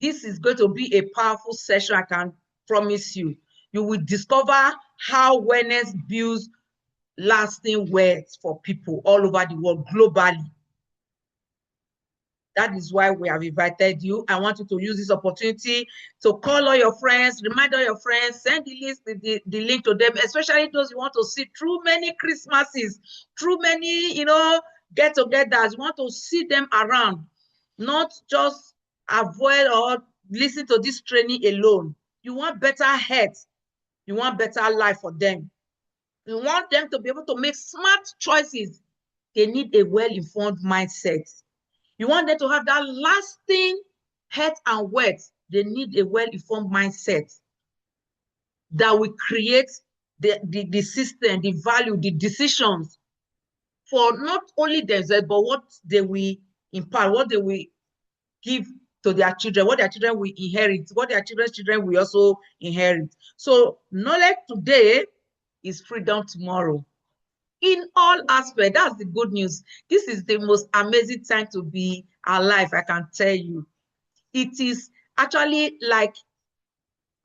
This is going to be a powerful session, I can promise you. You will discover how wellness builds lasting wealth for people all over the world, globally. That is why we have invited you. I want you to use this opportunity to call all your friends, remind all your friends, send the link to them, especially those you want to see through many Christmases, through many, get-togethers. You want to see them around, not just avoid or listen to this training alone. You want better health. You want better life for them. You want them to be able to make smart choices. They need a well-informed mindset. You want them to have that lasting health and wealth. They need a well-informed mindset that will create the system, the value, the decisions for not only themselves, but what they will impart, what they will give to their children, what their children will inherit, what their children's children will also inherit. So knowledge today is freedom tomorrow. In all aspects, that's the good news. This is the most amazing time to be alive, I can tell you. It is actually like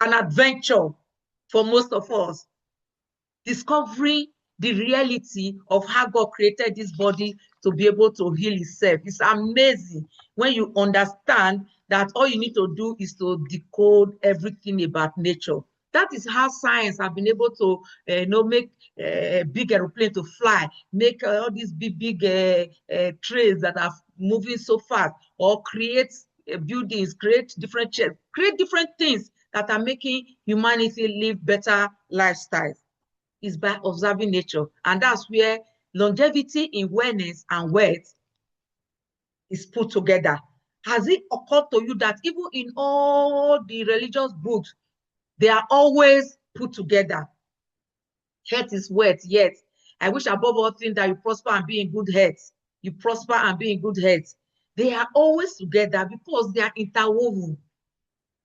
an adventure for most of us, discovering the reality of how God created this body to be able to heal itself. It's amazing when you understand that all you need to do is to decode everything about nature. That is how science have been able to make a big aeroplane to fly, make all these big trains that are moving so fast, or create buildings, create different things that are making humanity live better lifestyles. Is by observing nature. And that's where longevity in wellness and wealth is put together. Has it occurred to you that even in all the religious books, they are always put together? Health is wealth, yes. I wish above all things that you prosper and be in good health. You prosper and be in good health. They are always together because they are interwoven.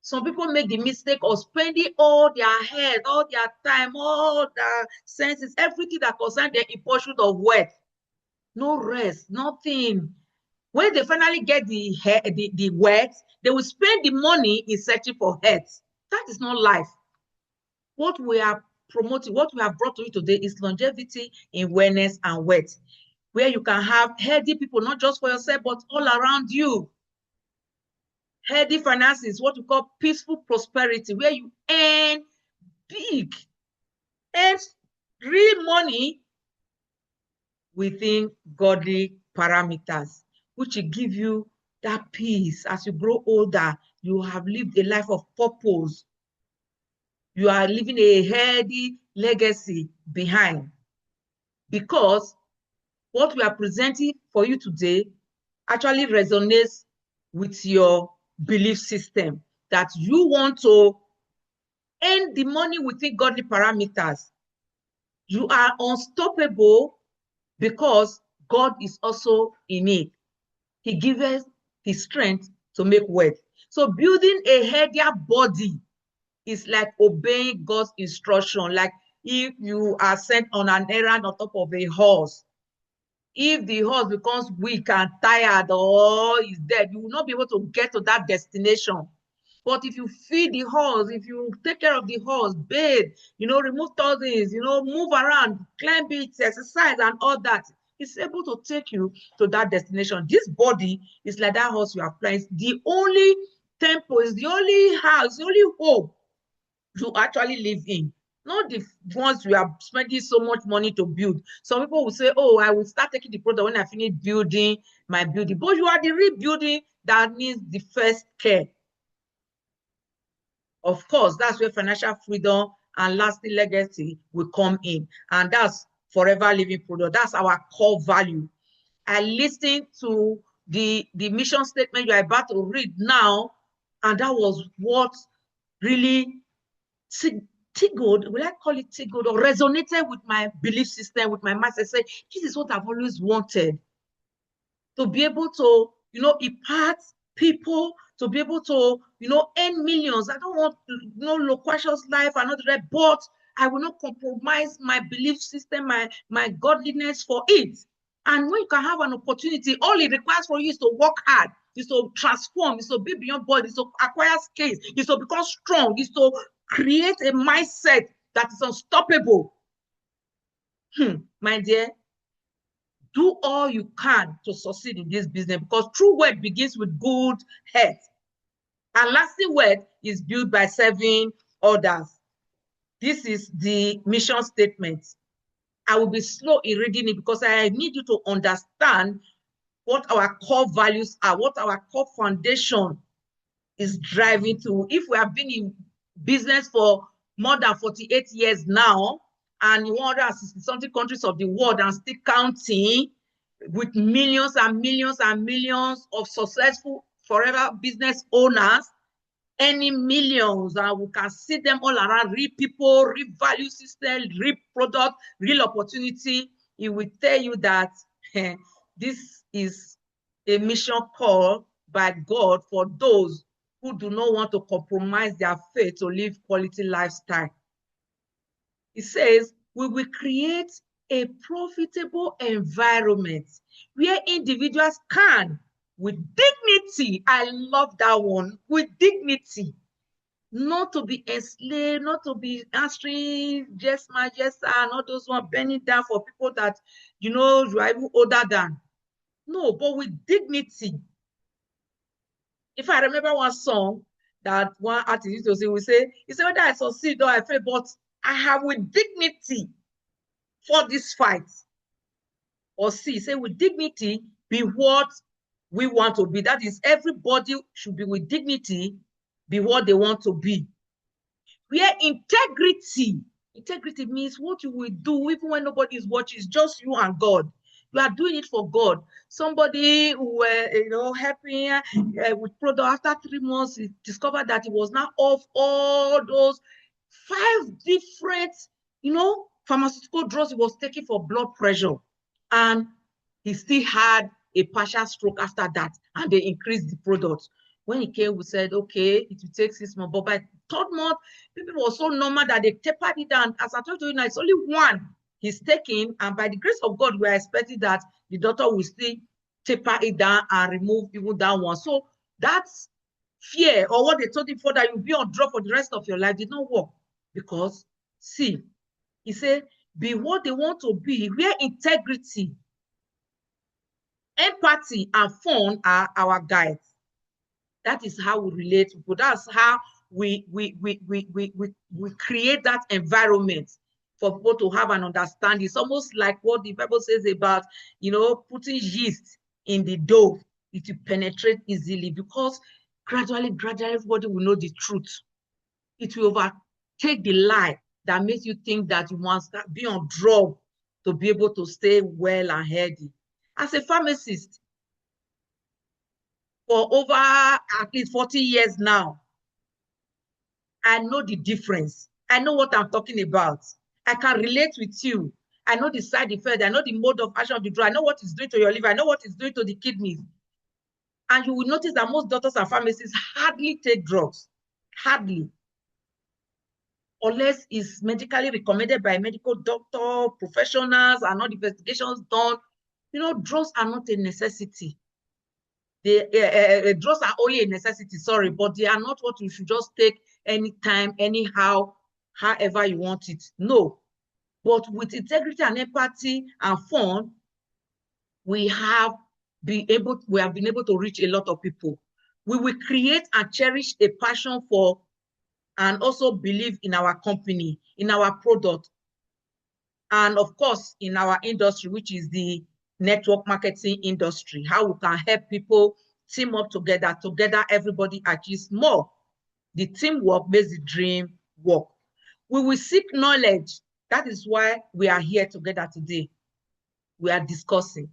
Some people make the mistake of spending all their head, all their time, all their senses, everything that concerns them in pursuit of wealth. No rest, nothing. When they finally get the wealth, they will spend the money in searching for health. That is not life. What we are promoting, what we have brought to you today is longevity in wellness and wealth, where you can have healthy people, not just for yourself, but all around you. Healthy finances, what we call peaceful prosperity, where you earn big, earn real money within godly parameters, which will give you that peace. As you grow older, you have lived a life of purpose. You are leaving a healthy legacy behind, because what we are presenting for you today actually resonates with your belief system, that you want to earn the money within godly parameters. You are unstoppable because God is also in it. He gives us the strength to make wealth. So building a healthier body is like obeying God's instruction. Like if you are sent on an errand on top of a horse, if the horse becomes weak and tired or is dead, you will not be able to get to that destination. But if you feed the horse, if you take care of the horse, bathe, remove toxins, move around, climb it, exercise and all that, it's able to take you to that destination. This body is like that horse you are flying. The only temple is the only house, the only home you actually live in. Not the ones we are spending so much money to build. Some people will say, oh, I will start taking the product when I finish building my building. But you are the rebuilding that needs the first care. Of course, that's where financial freedom and lasting legacy will come in. And that's forever living product. That's our core value. I listened to the mission statement you are about to read now, and that was what really tickled, will I call it tickled, or resonated with my belief system, with my mindset. Say, this is what I've always wanted. To be able to, impart people, to be able to, earn millions. I don't want, loquacious life and all that, but I will not compromise my belief system, my godliness for it. And when you can have an opportunity, all it requires for you is to work hard, is to transform, is to be beyond body, is to acquire skills, is to become strong, is to create a mindset that is unstoppable. My dear, do all you can to succeed in this business, because true wealth begins with good health. And lasting wealth is built by serving others. This is the mission statement. I will be slow in reading it because I need you to understand what our core values are, what our core foundation is driving to. If we have been in business for more than 48 years now, and in 160 something countries of the world and still counting, with millions and millions and millions of successful forever business owners, any millions, and we can see them all around, real people, real value system, real product, real opportunity. It will tell you that this is a mission call by God for those who do not want to compromise their faith to live quality lifestyle. It says, we will create a profitable environment where individuals can, with dignity, I love that one, with dignity, not to be enslaved, not to be answering just my, yes, and all those one bending down for people that, you are even older than. No, but with dignity. If I remember one song that one artist used to say, he said, whether I succeed or I fail, but I have with dignity for this fight. Or see, say with dignity, be what we want to be. That is, everybody should be with dignity, be what they want to be. Where integrity means what you will do even when nobody is watching, it's just you and God. You are doing it for God. Somebody who helping with product, after 3 months, he discovered that he was now off all those 5 different, pharmaceutical drugs he was taking for blood pressure. And he still had a partial stroke after that, and they increased the product. When he came, we said, okay, it will take 6 months. But by 3rd month, people were so normal that they tapered it down. As I told you now, it's only one he's taking. And by the grace of God, we are expecting that the doctor will still taper it down and remove even that one. So that's fear, or what they told him for that you'll be on drug for the rest of your life, did not work. Because, see, he said, be what they want to be, where integrity, empathy, and fun are our guides. That is how we relate to people. That's how we create that environment for people to have an understanding. It's almost like what the Bible says about, putting yeast in the dough. It will penetrate easily, because gradually, everybody will know the truth. It will overtake the lie that makes you think that you must be on drug to be able to stay well and healthy. As a pharmacist, for over at least 40 years now, I know the difference. I know what I'm talking about. I can relate with you. I know the side effect. I know the mode of action of the drug. I know what it's doing to your liver. I know what it's doing to the kidneys. And you will notice that most doctors and pharmacists hardly take drugs. Hardly. Unless it's medically recommended by medical doctor, professionals, and all the investigations done. Drugs are not a necessity. Drugs are only a necessity, sorry, but they are not what you should just take anytime, anyhow, however you want it. No. But with integrity and empathy and fun, we have been able to reach a lot of people. We will create and cherish a passion for, and also believe in our company, in our product, and of course, in our industry, which is the network marketing industry, how we can help people team up together. Together, everybody achieves more. The teamwork makes the dream work. We will seek knowledge. That is why we are here together today. We are discussing.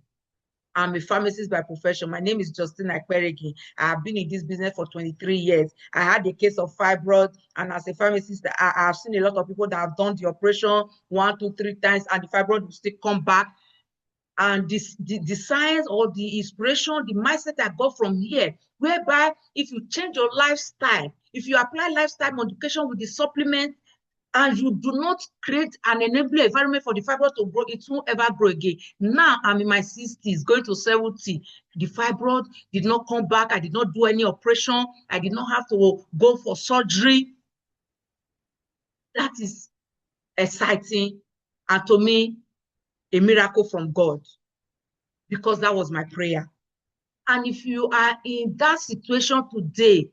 I'm a pharmacist by profession. My name is Justina Ekperegi. I have been in this business for 23 years. I had a case of fibroid, and as a pharmacist, I have seen a lot of people that have done the operation 1, 2, 3 times, and the fibroid will still come back. And the science or the inspiration, the mindset I got from here, whereby if you change your lifestyle, if you apply lifestyle modification with the supplement, and you do not create an enabling environment for the fibroid to grow, it won't ever grow again. Now I'm in my 60s, going to 70. The fibroid did not come back. I did not do any operation. I did not have to go for surgery. That is exciting, and to me, a miracle from God, because that was my prayer. And if you are in that situation today,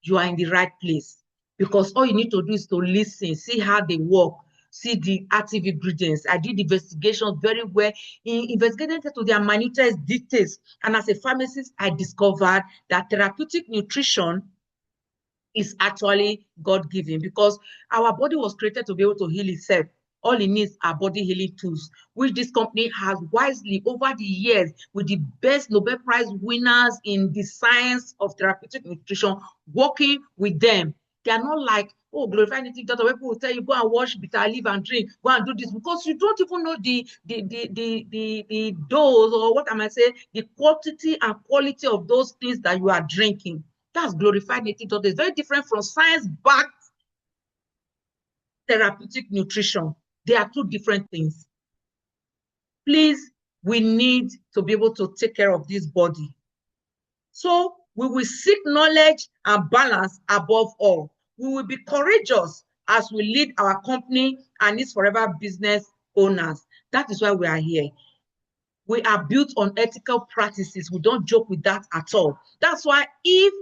you are in the right place, because all you need to do is to listen, see how they work, see the active ingredients. I did investigations very well, investigated to their minutest details. And as a pharmacist, I discovered that therapeutic nutrition is actually God-given, because our body was created to be able to heal itself. All it needs are body healing tools, which this company has wisely over the years, with the best Nobel Prize winners in the science of therapeutic nutrition, working with them. They are not like, oh, glorified native doctor, where people will tell you, go and wash bitter leaf and drink, go and do this, because you don't even know the dose, or what am I saying, the quantity and quality of those things that you are drinking. That's glorified native doctor. It's very different from science-backed therapeutic nutrition. They are two different things. Please, we need to be able to take care of this body. So we will seek knowledge and balance above all. We will be courageous as we lead our company and its forever business owners. That is why we are here. We are built on ethical practices. We don't joke with that at all. That's why if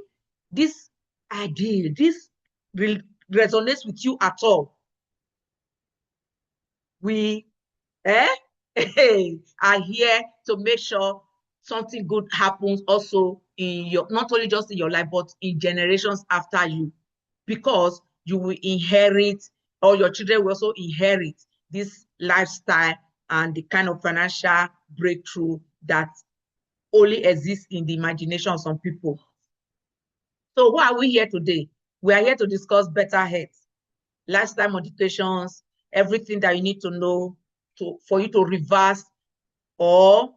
this idea, this resonates with you at all, we are here to make sure something good happens also in your, not only just in your life, but in generations after you, because you will inherit, or your children will also inherit, this lifestyle and the kind of financial breakthrough that only exists in the imagination of some people. So why are we here today? We are here to discuss better health, lifestyle modifications, everything that you need to know for you to reverse or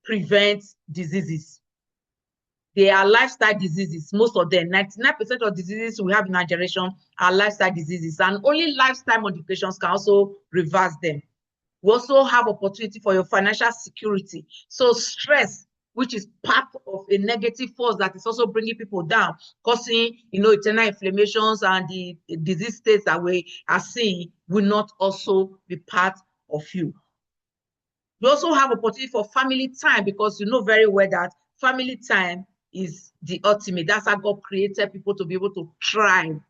prevent diseases. They are lifestyle diseases, most of them. 99% of diseases we have in our generation are lifestyle diseases, and only lifestyle modifications can also reverse them. We also have opportunity for your financial security. So stress, which is part of a negative force that is also bringing people down, causing, internal inflammations and the disease states that we are seeing, will not also be part of you. You also have opportunity for family time, because you know very well that family time is the ultimate. That's how God created people to be able to thrive.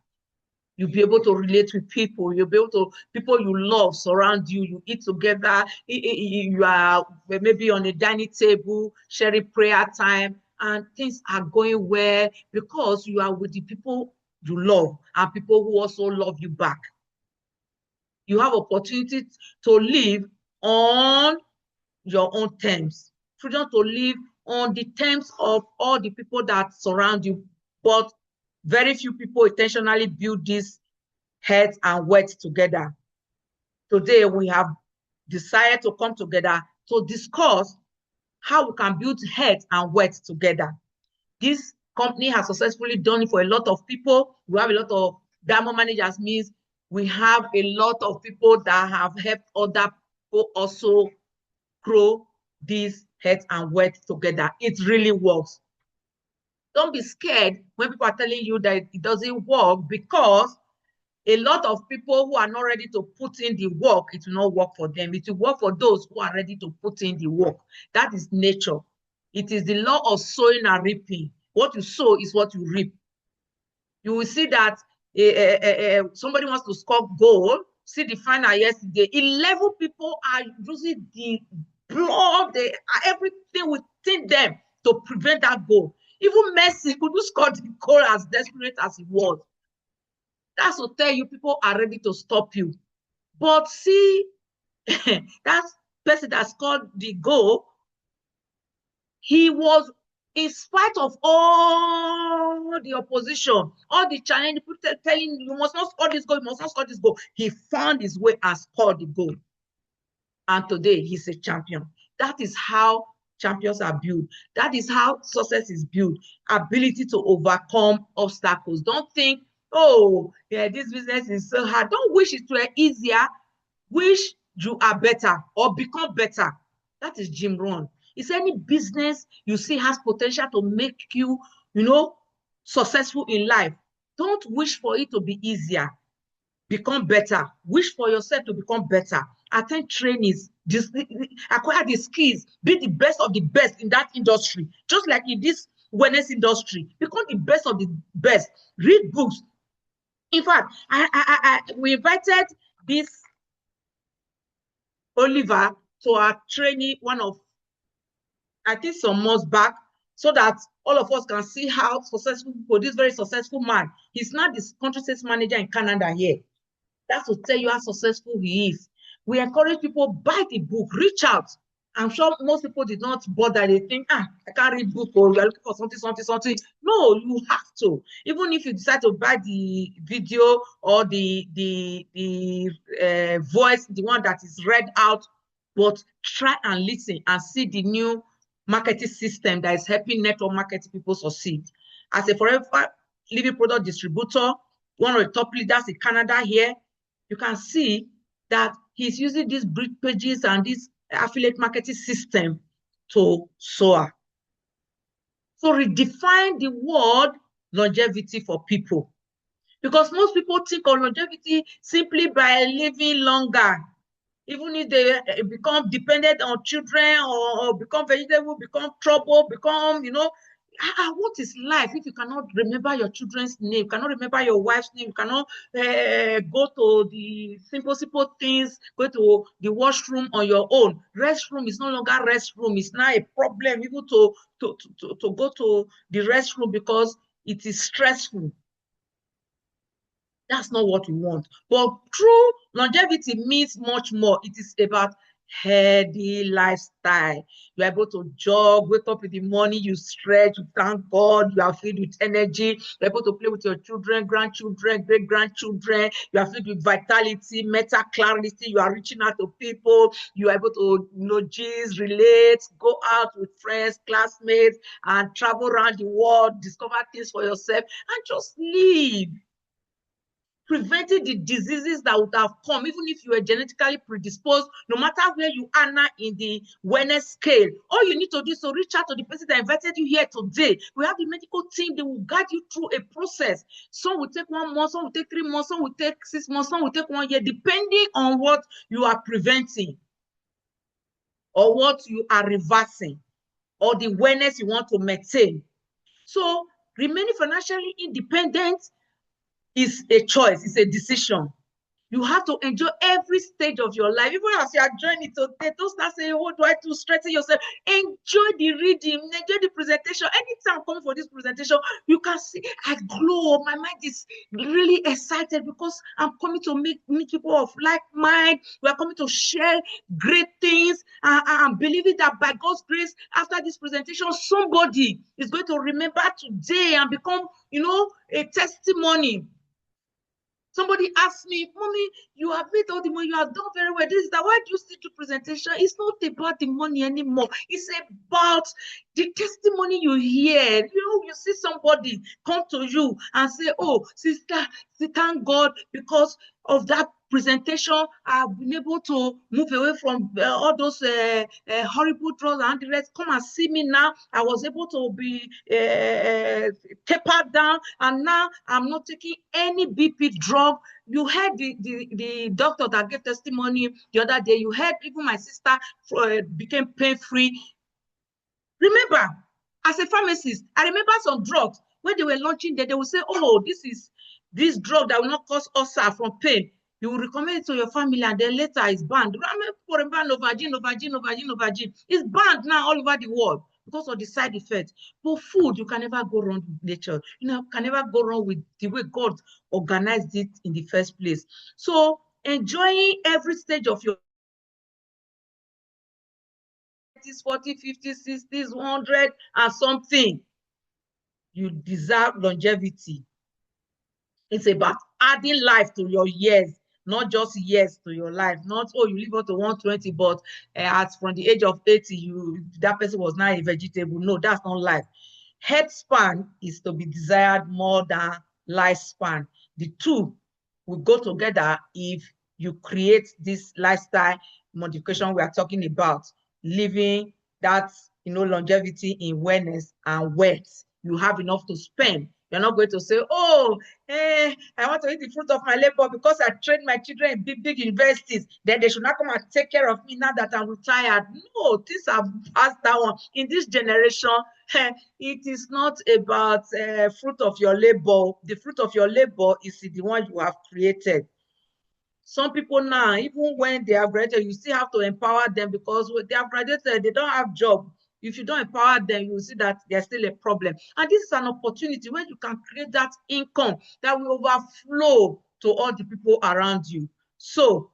You'll be able to relate with people. You'll be able to, people you love surround you. You eat together. You are maybe on a dining table, sharing prayer time, and things are going well because you are with the people you love and people who also love you back. You have opportunity to live on your own terms. Freedom to live on the terms of all the people that surround you. But very few people intentionally build this health and wealth together. Today, we have decided to come together to discuss how we can build health and wealth together. This company has successfully done it for a lot of people. We have a lot of diamond managers, means we have a lot of people that have helped other people also grow this health and wealth together. It really works. Don't be scared when people are telling you that it doesn't work, because a lot of people who are not ready to put in the work, it will not work for them. It will work for those who are ready to put in the work. That is nature. It is the law of sowing and reaping. What you sow is what you reap. You will see that somebody wants to score goal. See the final yesterday. 11 people are using the blood, everything within them to prevent that goal. Even Messi couldn't score the goal, as desperate as he was. That's to tell you people are ready to stop you. But see, that person that scored the goal, he was, in spite of all the opposition, all the challenge, people telling you must not score this goal, you must not score this goal, he found his way and scored the goal. And today he's a champion. That is how champions are built. That is how success is built. Ability to overcome obstacles. Don't think, oh, yeah, this business is so hard. Don't wish it were easier. Wish you are better or become better. That is Jim Rohn. It's any business you see has potential to make you, successful in life. Don't wish for it to be easier. Become better. Wish for yourself to become better. Attend trainings, acquire the skills, be the best of the best in that industry. Just like in this wellness industry, become the best of the best. Read books. In fact, we invited this Oliver to our training, I think some months back, so that all of us can see how successful people, this very successful man, he's now the country sales manager in Canada here. That's to tell you how successful he is. We encourage people, buy the book, reach out. I'm sure most people did not bother. They think, I can't read book, or you're looking for something. No, you have to. Even if you decide to buy the video or the voice, the one that is read out, but try and listen and see the new marketing system that is helping network marketing people succeed. As a forever living product distributor, one of the top leaders in Canada here, you can see that he's using these bridge pages and this affiliate marketing system to soar. So redefine the word longevity for people. Because most people think of longevity simply by living longer. Even if they become dependent on children or become vegetable, become trouble, become, what is life if you cannot remember your children's name, cannot remember your wife's name, you cannot go to the simple things, go to the washroom on your own. Restroom is no longer restroom. It's now a problem even to go to the restroom because it is stressful. That's not what we want. But true longevity means much more. It is about healthy lifestyle. You're able to jog, wake up in the morning, you stretch, you thank God, you are filled with energy, you're able to play with your children, grandchildren, great-grandchildren, you are filled with vitality, mental clarity, you are reaching out to people, you are able to gist, relate, go out with friends, classmates, and travel around the world, discover things for yourself, and just live. Preventing the diseases that would have come, even if you were genetically predisposed, no matter where you are now in the wellness scale. All you need to do is to reach out to the person that invited you here today. We have the medical team, they will guide you through a process. Some will take 1 month, some will take 3 months, some will take 6 months, some will take 1 year, depending on what you are preventing or what you are reversing or the wellness you want to maintain. So remaining financially independent is a choice, it's a decision. You have to enjoy every stage of your life. Even as you are joining today, don't start saying, what do I do to strengthen yourself? Enjoy the reading, enjoy the presentation. Anytime I'm coming for this presentation, you can see I glow. My mind is really excited because I'm coming to meet people of like mind. We are coming to share great things. I'm believing that by God's grace, after this presentation, somebody is going to remember today and become, a testimony. Somebody asked me, Mommy, you have made all the money, you have done very well. This is that. Why do you still do presentation? It's not about the money anymore. It's about the testimony you hear. You see somebody come to you and say, oh, sister, thank God because of that presentation, I've been able to move away from all those horrible drugs and the rest. Come and see me now. I was able to be tapered down, and now I'm not taking any BP drug. You heard the doctor that gave testimony the other day. You heard even my sister became pain-free. Remember, as a pharmacist, I remember some drugs when they were launching there, they would say, oh, this drug that will not cause ulcer from pain. You will recommend it to your family, and then later it's banned. Novogen. It's banned now all over the world because of the side effects. But food, you can never go wrong with nature. You can never go wrong with the way God organized it in the first place. So enjoying every stage of your 40, 50, 60s, 100 and something. You deserve longevity. It's about adding life to your years, not just years to your life. Not, oh, you live up to 120, but as from the age of 80, that person was now a vegetable. No, that's not life. Head span is to be desired more than lifespan. The two will go together if you create this lifestyle modification we are talking about, living that, longevity in wellness and wealth. You have enough to spend. You're not going to say, oh, I want to eat the fruit of my labor because I trained my children in big universities. Then they should not come and take care of me now that I'm retired. No, things have passed that one. In this generation, it is not about fruit of your labor. The fruit of your labor is the one you have created. Some people now, even when they have graduated, you still have to empower them because they have graduated, they don't have job. If you don't empower them, you will see that there's still a problem. And this is an opportunity where you can create that income that will overflow to all the people around you. So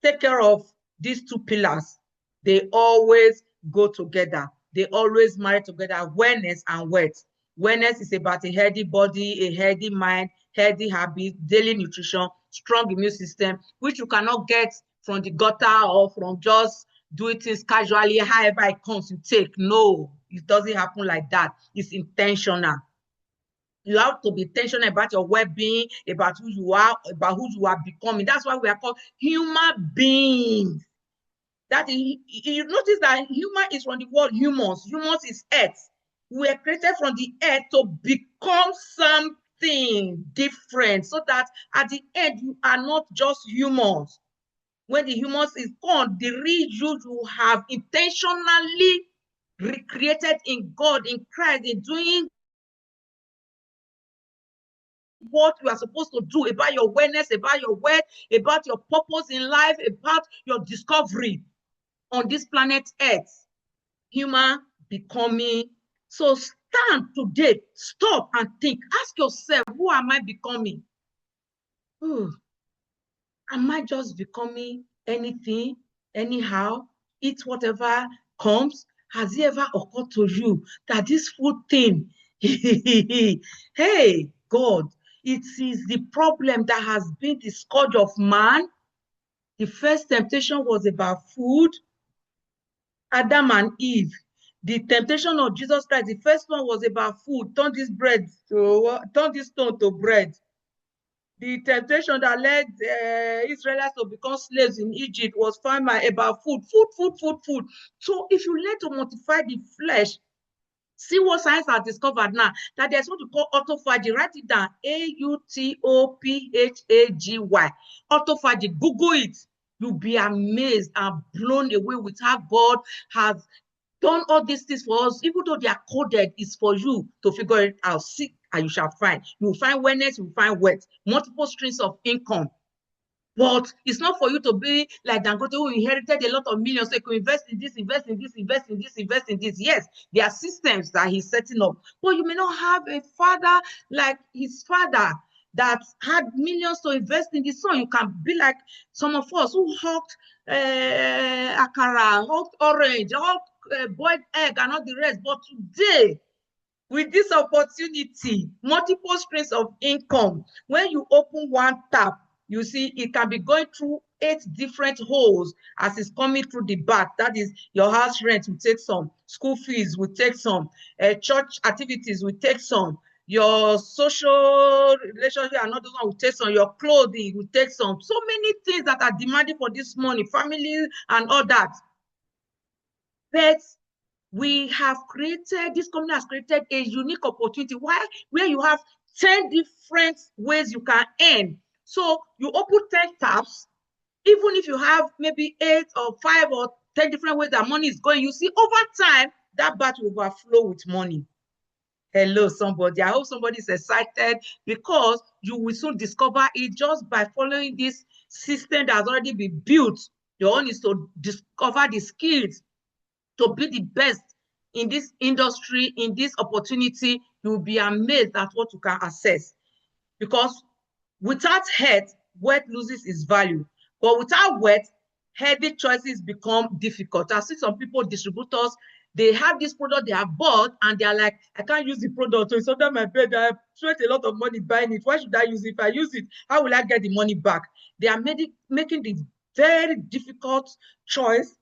take care of these two pillars. They always go together. They always marry together, wellness and wealth. Wellness is about a healthy body, a healthy mind, healthy habits, daily nutrition, strong immune system, which you cannot get from the gutter or from just doing things casually, however it comes, you take. No, it doesn't happen like that. It's intentional. You have to be intentional about your well-being, about who you are becoming. That's why we are called human beings. That is, you notice that human is from the word humans. Humans is earth. We are created from the earth to become something different, so that at the end you are not just humans. When the humans is gone, the real you have intentionally recreated in God, in Christ, in doing what you are supposed to do, about your awareness, about your work, about your purpose in life, about your discovery on this planet Earth. Human becoming. So stand today, stop and think. Ask yourself, who am I becoming? Am I just becoming anything, anyhow, eat whatever comes? Has it ever occurred to you that this food thing, hey, God, it is the problem that has been the scourge of man? The first temptation was about food, Adam and Eve. The temptation of Jesus Christ, the first one was about food. Turn this stone to bread. The temptation that led Israelites to become slaves in Egypt was found about food. So if you learn to mortify the flesh, see what science has discovered now, that there's what we call autophagy. Write it down, Autophagy. Autophagy, Google it. You'll be amazed and blown away with how God has done all these things for us. Even though they are coded, it's for you to figure it out. Seek and you shall find. You will find wellness, you will find wealth, multiple streams of income. But it's not for you to be like Dangote, who inherited a lot of millions, so you can invest in this, invest in this, invest in this, invest in this. Yes, there are systems that he's setting up, but you may not have a father like his father that had millions to invest in this. So you can be like some of us who hawked akara, hawked orange, hawked boiled egg, and all the rest. But today, with this opportunity, multiple streams of income, when you open one tap, you see it can be going through 8 different holes as it's coming through the back. That is, your house rent will take some, school fees will take some, church activities will take some, your social relationship and other one will take some, your clothing will take some. So many things that are demanding for this money, family and all that. But we have created, this company has created a unique opportunity where you have 10 different ways you can earn. So you open 10 tabs, even if you have maybe 8 or 5 or 10 different ways that money is going, you see over time that bat will overflow with money. Hello, somebody. I hope somebody is excited, because you will soon discover it just by following this system that has already been built. Your own is to discover the skills to be the best in this industry, in this opportunity. You'll be amazed at what you can access. Because without health, wealth loses its value. But without wealth, healthy choices become difficult. I see some people, distributors, they have this product they have bought and they're like, I can't use the product, so it's under my bed. I spent a lot of money buying it. Why should I use it? If I use it, how will I get the money back? They are making the very difficult choice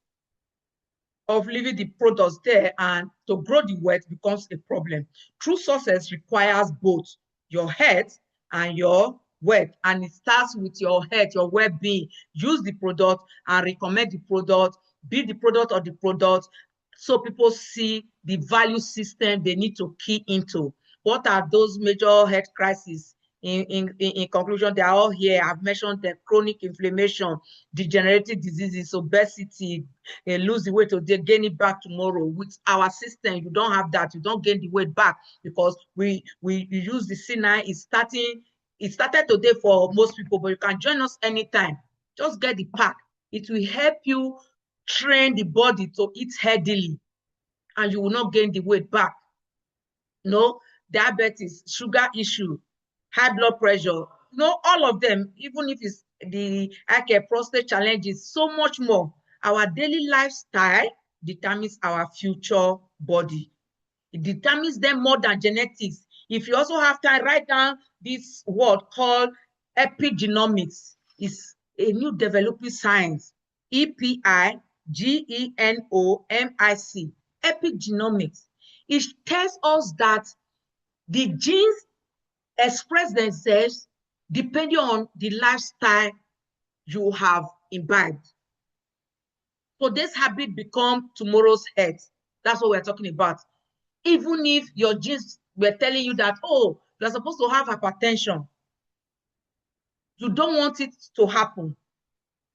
of leaving the products there, and to grow the wealth becomes a problem. True success requires both your health and your wealth. And it starts with your health, your well-being. Use the product and recommend the product, be the product of the product, so people see the value system they need to key into. What are those major health crises? In conclusion, they are all here. I've mentioned the chronic inflammation, degenerative diseases, obesity, lose the weight today, gain it back tomorrow. With our system, you don't have that. You don't gain the weight back because we use the C9. It started today for most people, but you can join us anytime. Just get the pack. It will help you train the body to eat healthily, and you will not gain the weight back. No, diabetes, sugar issue, high blood pressure, all of them, even if it's the prostate challenges, so much more. Our daily lifestyle determines our future body. It determines them more than genetics. If you also have time, write down this word called epigenomics. It's a new developing science. EPIGENOMIC. Epigenomics. It tells us that the genes express themselves depending on the lifestyle you have imbibed. So this habit become tomorrow's health. That's what we're talking about. Even if your genes were telling you that, oh, you're supposed to have hypertension, you don't want it to happen,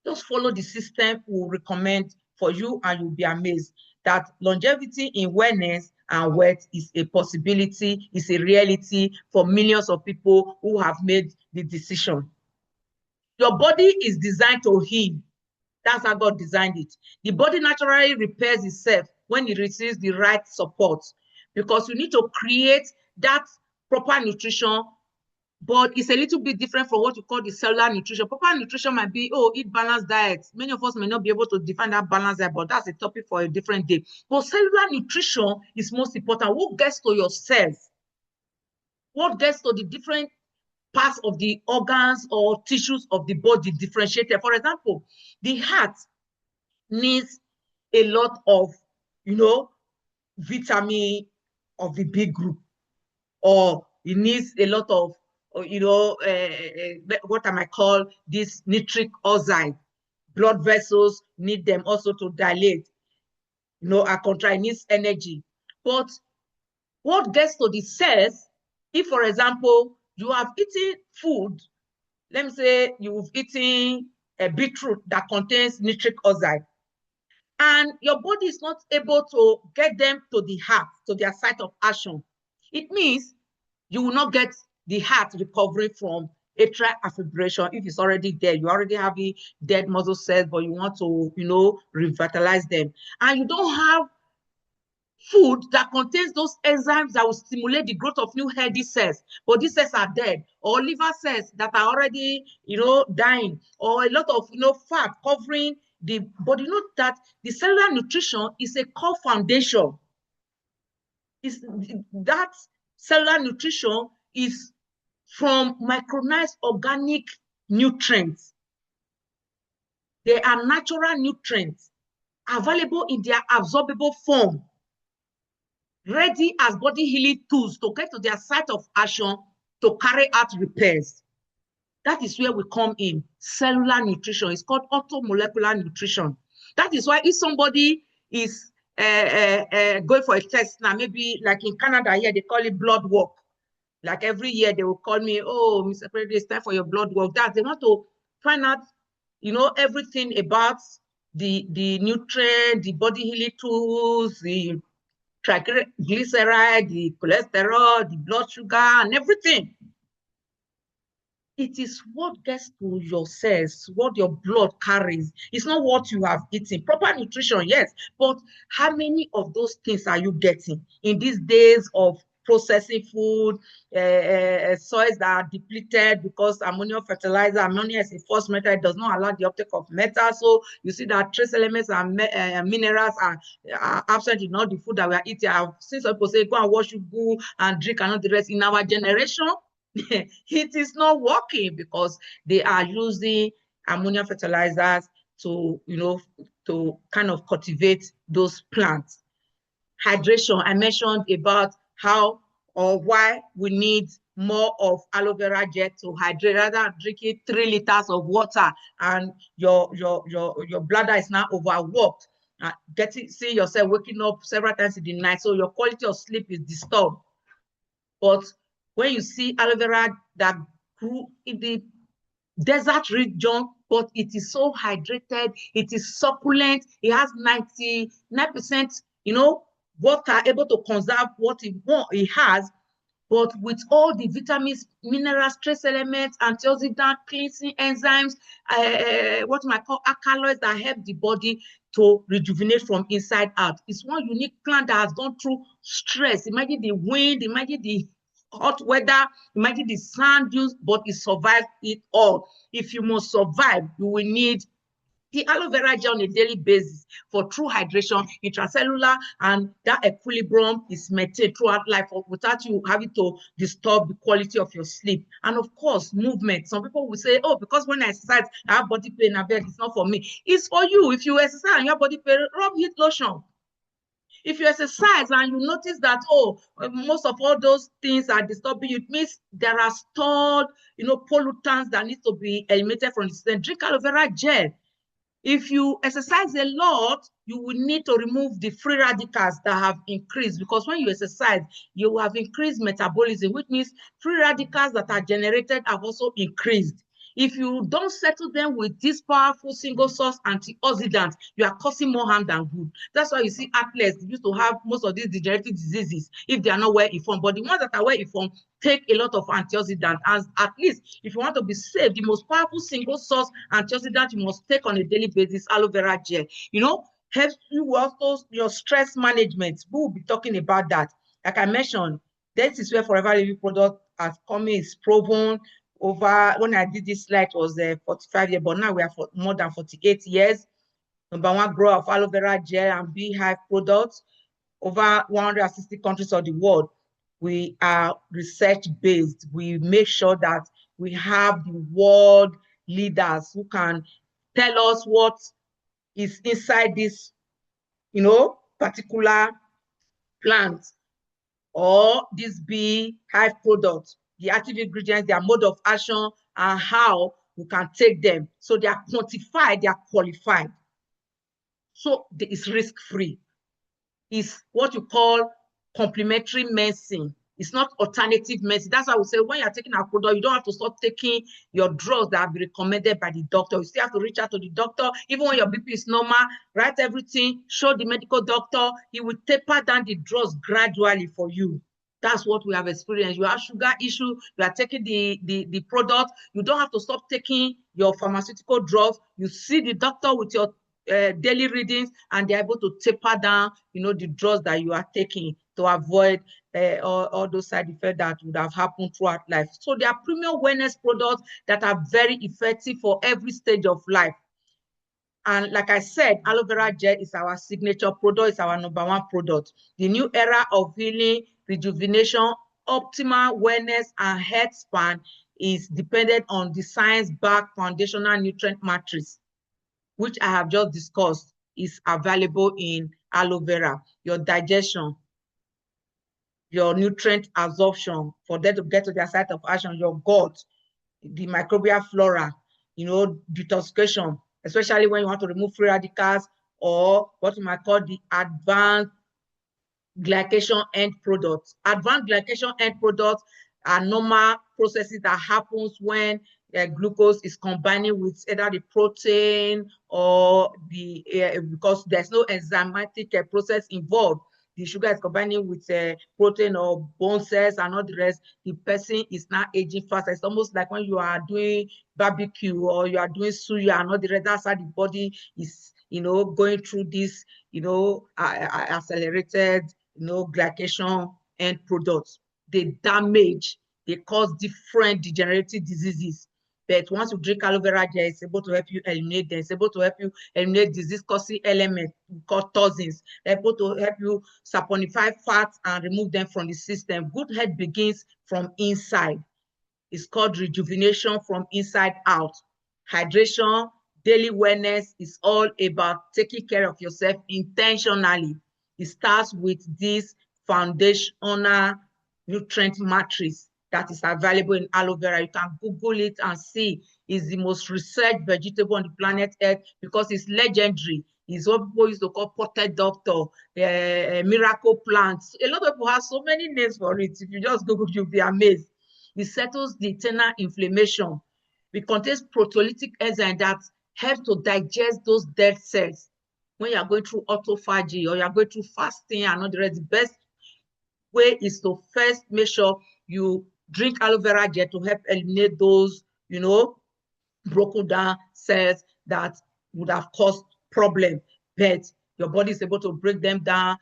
just follow the system we'll recommend for you, and you'll be amazed that longevity in wellness and wealth is a possibility, is a reality for millions of people who have made the decision. Your body is designed to heal. That's how God designed it. The body naturally repairs itself when it receives the right support, because you need to create that proper nutrition, but it's a little bit different from what you call the cellular nutrition. Proper nutrition might be, oh, eat balanced diet. Many of us may not be able to define that balanced diet, but that's a topic for a different day. But cellular nutrition is most important. What gets to your cells? What gets to the different parts of the organs or tissues of the body differentiated? For example, the heart needs a lot of, vitamin of the B group, or it needs a lot of, what I might call this nitric oxide. Blood vessels need them also to dilate. A contract needs energy. But what gets to the cells, if, for example, you have eaten food, let me say you've eaten a beetroot that contains nitric oxide, and your body is not able to get them to the heart, to their site of action, it means you will not get the heart recovery from atrial fibrillation. If it's already there, you already have the dead muscle cells, but you want to, revitalize them. And you don't have food that contains those enzymes that will stimulate the growth of new healthy cells, but these cells are dead, or liver cells that are already, dying, or a lot of, fat covering the body. Note that the cellular nutrition is a core foundation. That cellular nutrition is from micronized organic nutrients. They are natural nutrients available in their absorbable form, ready as body healing tools to get to their site of action to carry out repairs. That is where we come in. Cellular nutrition is called orthomolecular nutrition. That is why if somebody is going for a test now, maybe like in Canada here, they call it blood work. Like every year they will call me, oh, Mr. President, it's time for your blood work. That they want to find out, everything about the nutrient, the body healing tools, the triglyceride, the cholesterol, the blood sugar, and everything. It is what gets to your cells, what your blood carries. It's not what you have eaten. Proper nutrition, yes, but how many of those things are you getting in these days of processing food, soils that are depleted because ammonium fertilizer? Ammonia is a phosphate metal. It does not allow the uptake of metal. So you see that trace elements and minerals are absent in all the food that we are eating. I've seen some people say, go and wash your go and drink and all the rest. In our generation, it is not working because they are using ammonium fertilizers to, to kind of cultivate those plants. Hydration, I mentioned about how or why we need more of aloe vera gel to hydrate rather than drinking 3 liters of water and your bladder is now overworked. See yourself waking up several times in the night, so your quality of sleep is disturbed. But when you see aloe vera that grew in the desert region, but it is so hydrated, it is succulent, it has 99%, water, able to conserve what it has, but with all the vitamins, minerals, trace elements, antioxidant, cleansing enzymes, what you might call alkaloids that help the body to rejuvenate from inside out. It's one unique plant that has gone through stress. Imagine the wind, imagine the hot weather, imagine the sand use, but it survived it all. If you must survive, you will need the aloe vera gel on a daily basis for true hydration, intracellular, and that equilibrium is maintained throughout life without you having to disturb the quality of your sleep. And of course, movement. Some people will say, oh, because when I exercise, I have body pain, I beg, it's not for me. It's for you. If you exercise and your body pain, rub heat lotion. If you exercise and you notice that, oh, most of all those things are disturbing you, it means there are stored, pollutants that need to be eliminated from the system. Drink aloe vera gel. If you exercise a lot, you will need to remove the free radicals that have increased, because when you exercise, you have increased metabolism, which means free radicals that are generated have also increased. If you don't settle them with this powerful single source antioxidants, you are causing more harm than good. That's why you see athletes used to have most of these degenerative diseases if they are not well informed. But the ones that are well informed take a lot of antioxidants. And at least if you want to be safe, the most powerful single source antioxidant you must take on a daily basis, aloe vera gel. Helps you also your stress management. We will be talking about that. Like I mentioned, this is where Forever Living product has come in, is proven. Over when I did this slide was 45 years, but now we are for more than 48 years. Number one grower of aloe vera gel and beehive products, over 160 countries of the world. We are research based. We make sure that we have the world leaders who can tell us what is inside this, particular plant or this beehive product, the active ingredients, their mode of action, and how we can take them. So they are quantified, they are qualified. So it's risk-free. It's what you call complementary medicine. It's not alternative medicine. That's why we say when you're taking a product, you don't have to stop taking your drugs that have been recommended by the doctor. You still have to reach out to the doctor. Even when your BP is normal, write everything, show the medical doctor. He will taper down the drugs gradually for you. That's what we have experienced. You have sugar issue, you are taking the product. You don't have to stop taking your pharmaceutical drugs. You see the doctor with your daily readings, and they're able to taper down, the drugs that you are taking to avoid all those side effects that would have happened throughout life. So there are premium wellness products that are very effective for every stage of life. And like I said, aloe vera gel is our signature product, it's our number one product. The new era of healing, rejuvenation, optimal wellness, and health span is dependent on the science-backed foundational nutrient matrix, which I have just discussed, is available in aloe vera. Your digestion, your nutrient absorption, for them to get to their site of action, your gut, the microbial flora, detoxification, especially when you want to remove free radicals or what you might call the advanced glycation end products. Advanced glycation end products are normal processes that happens when glucose is combining with either the protein or because there's no enzymatic process involved. The sugar is combining with protein or bone cells and all the rest. The person is now aging faster. It's almost like when you are doing barbecue or you are doing suya and all the rest. That's how the body is, going through this, accelerated, glycation end products. They damage, they cause different degenerative diseases. But once you drink aloe vera gel, it's able to help you eliminate them. It's able to help you eliminate disease-causing elements called toxins. It's able to help you saponify fats and remove them from the system. Good health begins from inside. It's called rejuvenation from inside out. Hydration, daily wellness is all about taking care of yourself intentionally. It starts with this foundational nutrient matrix that is available in aloe vera. You can Google it and see. It's the most researched vegetable on the planet Earth because it's legendary. It's what people used to call potted doctor, miracle plants. A lot of people have so many names for it. If you just Google, you'll be amazed. It settles the internal inflammation. It contains proteolytic enzyme that helps to digest those dead cells. When you are going through autophagy or you are going through fasting and all the rest, the best way is to first make sure you drink aloe vera gel to help eliminate those, broken down cells that would have caused problem. But your body is able to break them down.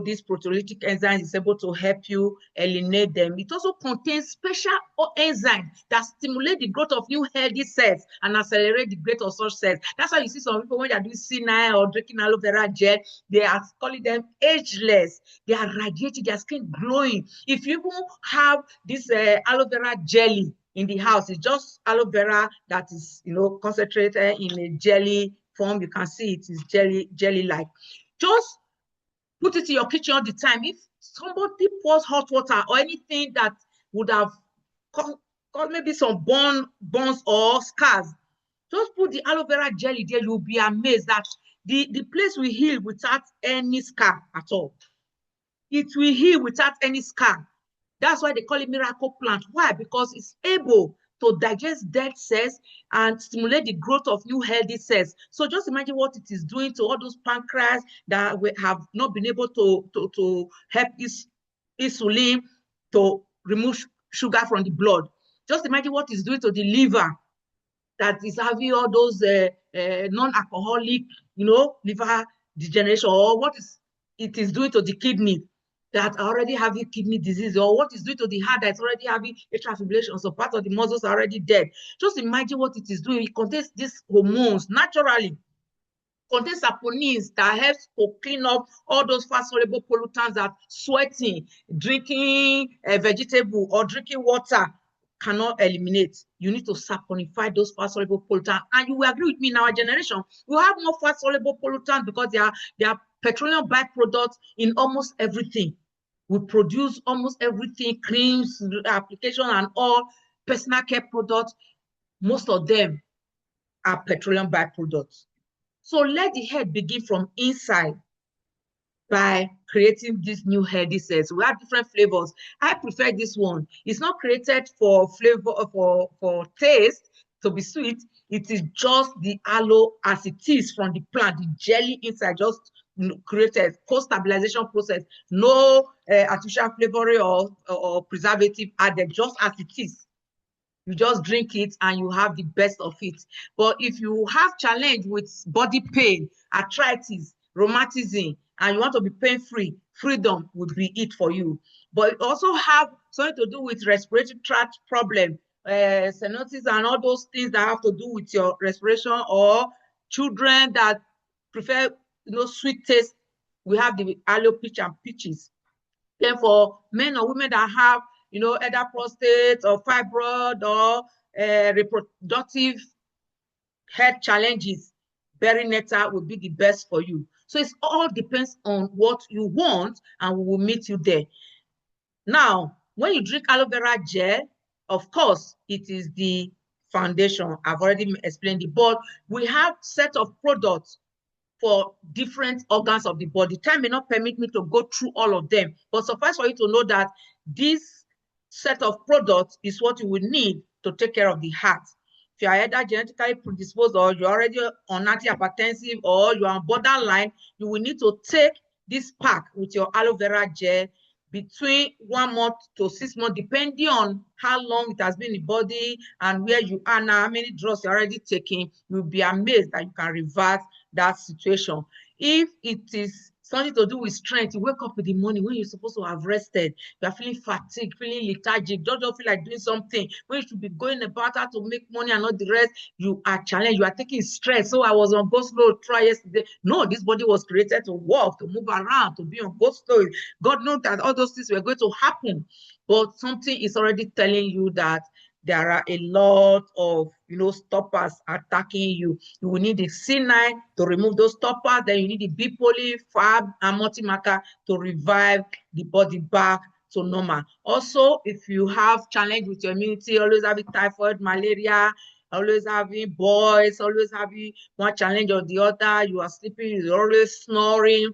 This proteolytic enzyme is able to help you eliminate them. It also contains special enzymes that stimulate the growth of new healthy cells and accelerate the growth of such cells. That's why you see some people when they are doing C9 or drinking aloe vera gel, they are calling them ageless. They are radiating, their skin glowing. If you have this aloe vera jelly in the house, it's just aloe vera that is, concentrated in a jelly form. You can see it is jelly-like. Just put it in your kitchen all the time. If somebody pours hot water or anything that would have caused maybe some burns or scars, just put the aloe vera jelly there. You'll be amazed that the place will heal without any scar at all. It will heal without any scar. That's why they call it miracle plant. Why? Because it's able to digest dead cells and stimulate the growth of new healthy cells. So just imagine what it is doing to all those pancreas that we have not been able to help insulin to remove sugar from the blood. Just imagine what it's doing to the liver that is having all those non-alcoholic, liver degeneration, or what it is doing to the kidney that are already having kidney disease, or what is doing to the heart that's already having atrial fibrillation, so part of the muscles are already dead. Just imagine what it is doing. It contains these hormones naturally. Contains saponins that helps to clean up all those fat-soluble pollutants that sweating, drinking vegetable, or drinking water cannot eliminate. You need to saponify those fat-soluble pollutants. And you will agree with me, in our generation, we have more fat-soluble pollutants because they are petroleum byproducts in almost everything. We produce almost everything, creams, application, and all personal care products. Most of them are petroleum byproducts. So let the head begin from inside by creating these new healthy cells. We have different flavors. I prefer this one. It's not created for flavor, for taste, to be sweet. It is just the aloe as it is from the plant, the jelly inside, just created, co-stabilization process, no artificial flavoring or preservative added, just as it is. You just drink it and you have the best of it. But if you have challenge with body pain, arthritis, rheumatism, and you want to be pain-free, freedom would be it for you. But it also have something to do with respiratory tract problem, cyanosis, and all those things that have to do with your respiration, or children that prefer sweet taste. We have the aloe peach and peaches. Then for men or women that have either prostate or fibroid or reproductive health challenges, berry nectar will be the best for you. So it all depends on what you want, and we will meet you there. Now, when you drink aloe vera gel, of course, it is the foundation. I've already explained it, but we have set of products for different organs of the body. Time may not permit me to go through all of them, but suffice for you to know that this set of products is what you will need to take care of the heart. If you are either genetically predisposed, or you're already on antihypertensive, or you are on borderline, you will need to take this pack with your aloe vera gel between 1 month to 6 months, depending on how long it has been in the body and where you are now, how many drugs you're already taking. You'll be amazed that you can reverse that situation. If it is something to do with strength, you wake up in the morning when you're supposed to have rested, you're feeling fatigued, feeling lethargic, don't feel like doing something, when you should be going about how to make money and not the rest, you are challenged, you are taking stress. So I was on go slow try yesterday. No, this body was created to walk, to move around, to be on go slow. God knows that all those things were going to happen, but something is already telling you that there are a lot of stoppers attacking you. You will need the C9 to remove those stoppers. Then you need the B-poly, FAB, and multi-marker to revive the body back to normal. Also, if you have challenge with your immunity, always having typhoid, malaria, always having boils, always having one challenge or the other, you are sleeping, you're always snoring,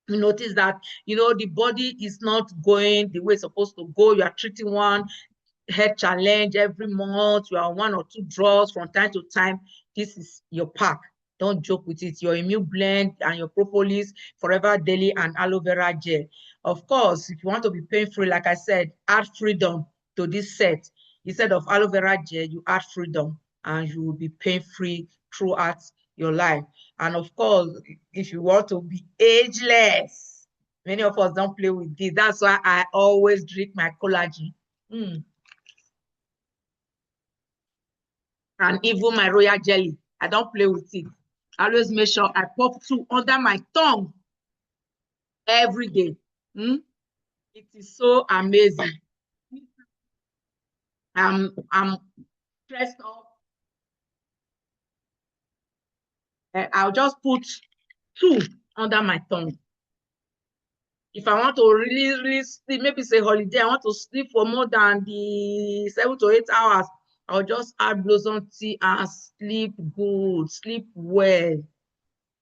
you notice that, the body is not going the way it's supposed to go. You are treating one health challenge every month. You are on 1 or 2 drugs from time to time. This is your pack. Don't joke with it. Your immune blend and your propolis, forever daily, and aloe vera gel. Of course, if you want to be pain-free, like I said, add freedom to this set. Instead of aloe vera gel, you add freedom, and you will be pain-free throughout your life. And of course, if you want to be ageless, many of us don't play with this. That's why I always drink my collagen. And even my royal jelly. I don't play with it. I always make sure I pop 2 under my tongue every day. It is so amazing. I'm stressed up. I'll just put 2 under my tongue. If I want to really, really sleep, maybe it's a holiday, I want to sleep for more than the 7 to 8 hours, I'll just add blossom tea and sleep good, sleep well.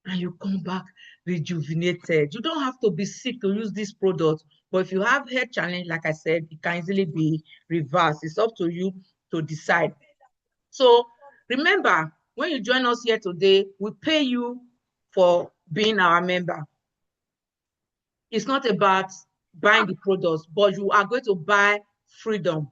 And you come back rejuvenated. You don't have to be sick to use this product, but if you have health challenge, like I said, it can easily be reversed. It's up to you to decide. So remember, when you join us here today, we pay you for being our member. It's not about buying the products, but you are going to buy freedom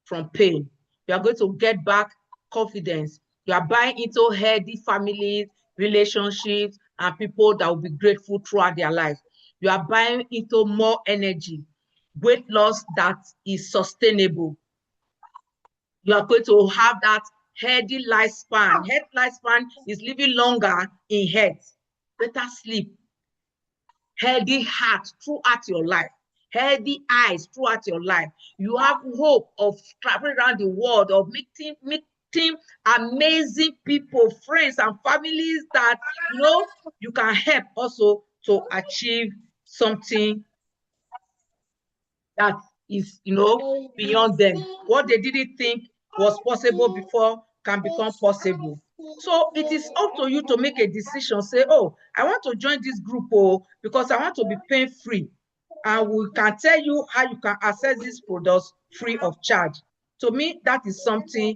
from pain. You are going to get back confidence. You are buying into healthy families, relationships, and people that will be grateful throughout their lives. You are buying into more energy, weight loss that is sustainable. You are going to have that healthy lifespan. Healthy lifespan is living longer in health, better sleep, healthy heart throughout your life, healthy eyes throughout your life. You have hope of traveling around the world, of meeting amazing people, friends, and families that you can help also to achieve something that is beyond them. What they didn't think was possible before can become possible. So it is up to you to make a decision. Say, oh, I want to join this group, because I want to be pain-free. And we can tell you how you can access these products free of charge. To me, that is something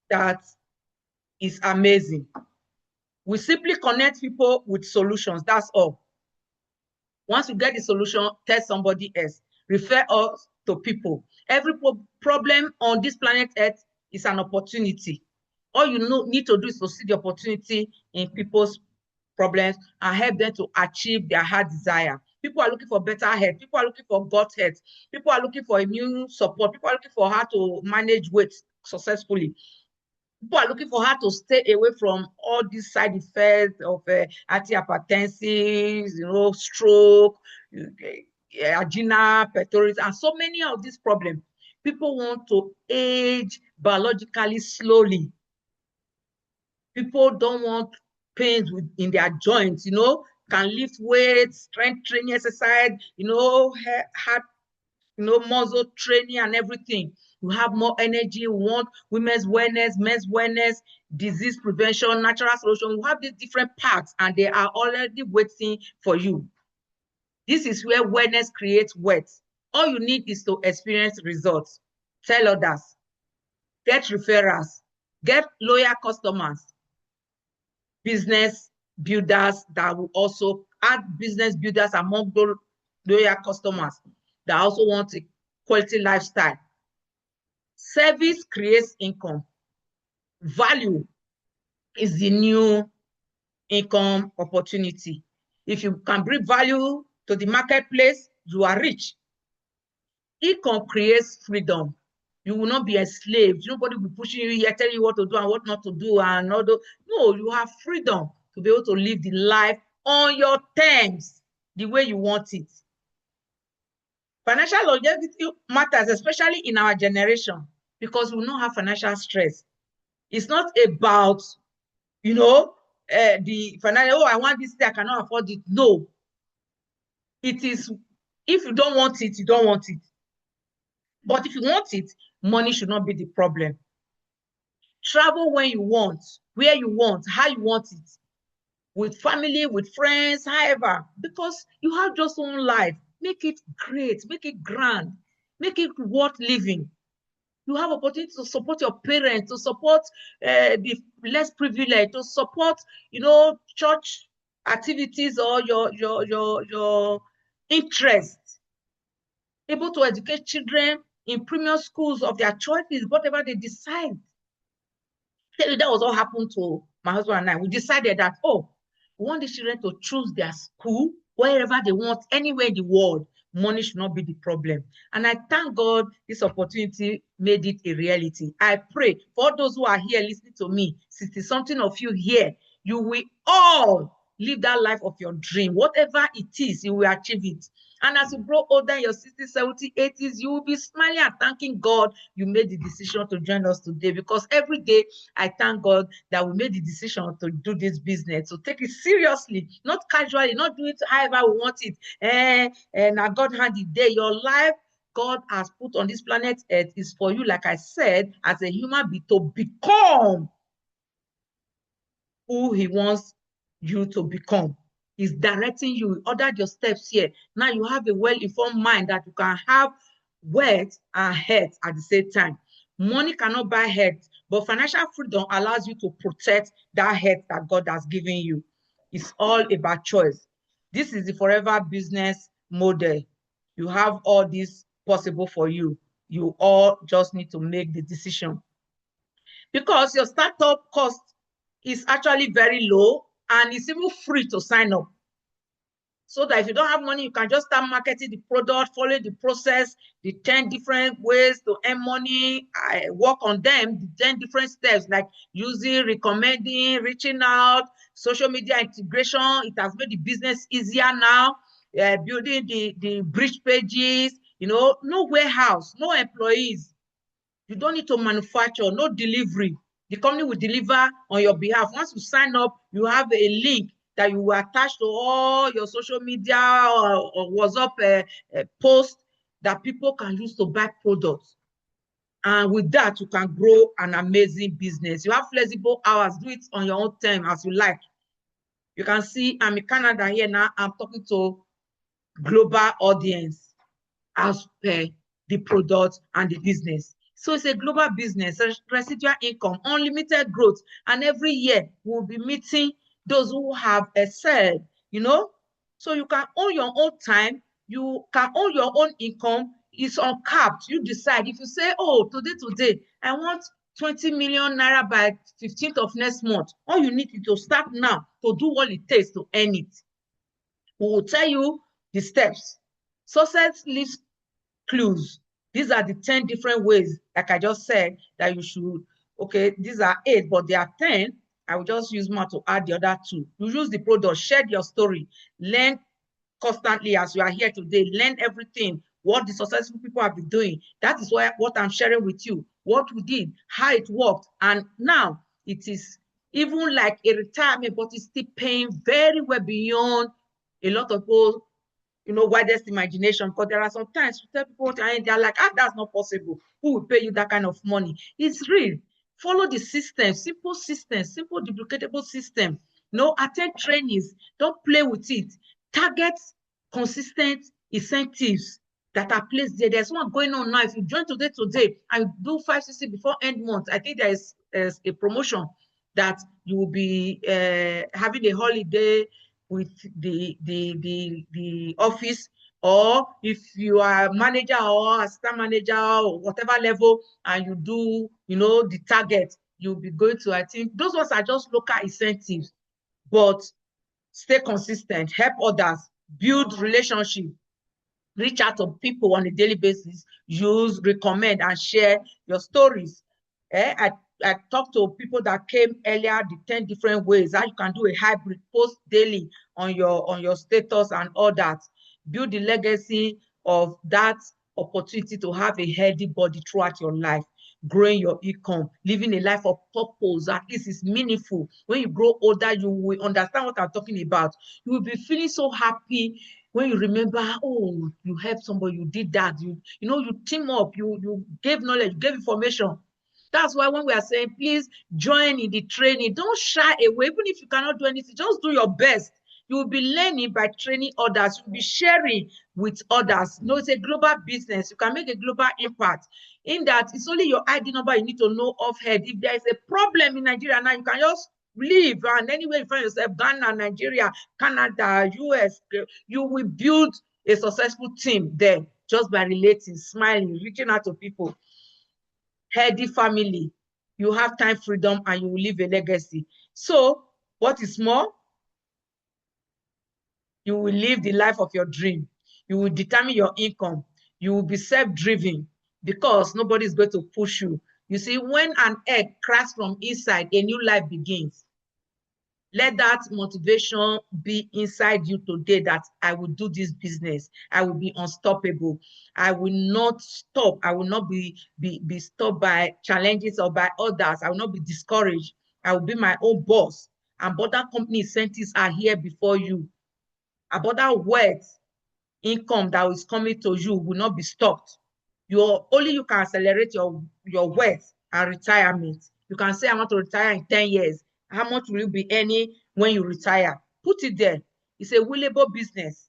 that is amazing. We simply connect people with solutions. That's all. Once you get the solution, tell somebody else. Refer us to people. Every problem on this planet Earth is an opportunity. All you need to do is to see the opportunity in people's problems and help them to achieve their heart desire. People are looking for better health. People are looking for gut health. People are looking for immune support. People are looking for how to manage weight successfully. People are looking for how to stay away from all these side effects of antihypertensive, stroke, angina pectoris, and so many of these problems. People want to age biologically slowly. People don't want pains in their joints, can lift weights, strength training exercise, heart, muscle training and everything. You have more energy. You want women's wellness, men's wellness, disease prevention, natural solution. We have these different parts and they are already waiting for you. This is where wellness creates wealth. All you need is to experience results. Tell others. Get referrals. Get loyal customers. Business builders that will also add business builders among those loyal customers that also want a quality lifestyle. Service creates income. Value is the new income opportunity. If you can bring value to the marketplace, you are rich. Income creates freedom. You will not be enslaved. Nobody will be pushing you here, telling you what to do and what not to do. And all those. No, you have freedom to be able to live the life on your terms, the way you want it. Financial longevity matters, especially in our generation, because we don't have financial stress. It's not about, the financial, I want this thing, I cannot afford it. No. It is If you don't want it, you don't want it. But if you want it, money should not be the problem. Travel when you want, where you want, how you want it, with family, with friends, however, because you have just one life. Make it great, make it grand, make it worth living. You have opportunity to support your parents, to support the less privileged, to support, church activities or your interests. Able to educate children in premium schools of their choices, whatever they decide. Tell you that was what happened to my husband and I. We decided that, oh, we want the children to choose their school wherever they want, anywhere in the world. Money should not be the problem. And I thank God this opportunity made it a reality. I pray for those who are here listening to me, 60-something of you here, you will all live that life of your dream. Whatever it is, you will achieve it. And as you grow older in your 60s, 70s, 80s, you will be smiling and thanking God you made the decision to join us today. Because every day, I thank God that we made the decision to do this business, to take it seriously, not casually, not do it however we want it. And God hand the day. Your life God has put on this planet Earth is for you, like I said, as a human being, to become who He wants you to become. He's directing you, ordered your steps here. Now you have a well-informed mind that you can have wealth and health at the same time. Money cannot buy health, but financial freedom allows you to protect that health that God has given you. It's all about choice. This is the forever business model. You have all this possible for you. You all just need to make the decision. Because your startup cost is actually very low and it's even free to sign up. So that if you don't have money, you can just start marketing the product, follow the process, the 10 different ways to earn money. I work on them, the 10 different steps, like using, recommending, reaching out, social media integration. It has made the business easier now. Building the bridge pages, no warehouse, no employees. You don't need to manufacture, no delivery. The company will deliver on your behalf. Once you sign up, you have a link that you will attach to all your social media or WhatsApp posts that people can use to buy products. And with that, you can grow an amazing business. You have flexible hours. Do it on your own time as you like. You can see I'm in Canada here now. I'm talking to global audience as per the product and the business. So it's a global business, residual income, unlimited growth. And every year we'll be meeting those who have excelled, So you can own your own time. You can own your own income. It's uncapped. You decide. If you say, oh, today, I want 20 million naira by 15th of next month, all you need is to start now to do what it takes to earn it. We will tell you the steps. Success leaves clues. These are the 10 different ways, like I just said, that you should, okay, these are 8, but there are 10. I will just use more to add the other 2. You use the product, share your story, learn constantly as you are here today, learn everything, what the successful people have been doing. That is what I'm sharing with you, what we did, how it worked. And now it is even like a retirement, but it's still paying very well beyond a lot of people widest imagination, because there are sometimes you tell people and they're like, that's not possible. Who will pay you that kind of money? It's real. Follow the system, simple duplicatable system. Attend trainings. Don't play with it. Target consistent incentives that are placed there. There's one going on now. If you join today, and do 5cc before end month, I think there's a promotion that you will be having a holiday with the office, or if you are a manager or assistant manager or whatever level, and you do the target, you'll be going to, I think those ones are just local incentives, but stay consistent, help others, build relationship, reach out to people on a daily basis, use, recommend, and share your stories. I talked to people that came earlier, the 10 different ways how you can do a hybrid, post daily on your status and all that. Build the legacy of that opportunity to have a healthy body throughout your life, growing your income, living a life of purpose. At least it's meaningful. When you grow older, you will understand what I'm talking about. You will be feeling so happy when you remember, oh, you helped somebody, you did that, you know, you team up, you gave knowledge, you gave information. That's why when we are saying, please join in the training, don't shy away. Even if you cannot do anything, just do your best. You will be learning by training others. You'll be sharing with others. You know, it's a global business. You can make a global impact. In that, it's only your ID number you need to know offhand. If there is a problem in Nigeria now, you can just leave, and anywhere you find yourself, Ghana, Nigeria, Canada, US, you will build a successful team there just by relating, smiling, reaching out to people. Healthy family, you have time freedom, and you will leave a legacy. So what is more, you will live the life of your dream. You will determine your income. You will be self-driven because nobody is going to push you. You see, when an egg cracks from inside, a new life begins. Let that motivation be inside you today, that I will do this business. I will be unstoppable. I will not stop. I will not be stopped by challenges or by others. I will not be discouraged. I will be my own boss. And other company incentives are here before you. About that wealth, income that is coming to you will not be stopped. Only you can accelerate your wealth and retirement. You can say, I want to retire in 10 years. How much will you be earning when you retire? Put it there. It's a willable business,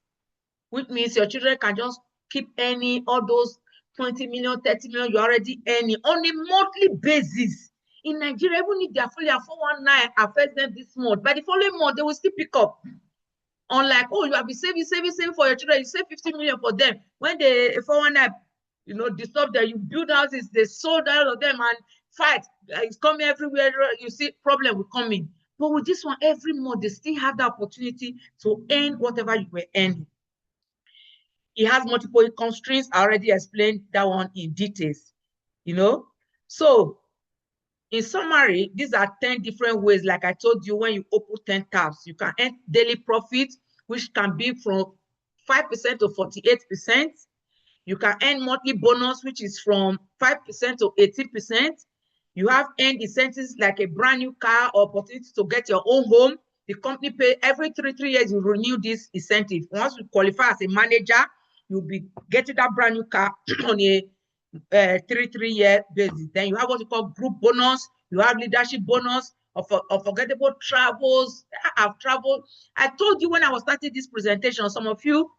which means your children can just keep earning all those 20 million, 30 million you're already earning on a monthly basis. In Nigeria, even if their 419 affects them this month, by the following month, they will still pick up. Unlike, oh, you have been saving for your children, you save 50 million for them. When the 419, disturb them, you build houses, they sold out of them and fight. It's coming everywhere. You see, problem will come in. But with this one, every month, they still have the opportunity to earn whatever you were earning. It has multiple income streams. I already explained that one in details, So, in summary, these are 10 different ways. Like I told you, when you open 10 tabs, you can earn daily profit, which can be from 5% to 48%. You can earn monthly bonus, which is from 5% to 18%. You have earned incentives like a brand new car or opportunity to get your own home. The company pay every 3 years, you renew this incentive. Once you qualify as a manager, you'll be getting that brand new car on a 3-year basis. Then you have what you call group bonus. You have leadership bonus, unforgettable travels. I've traveled. I told you when I was starting this presentation, some of you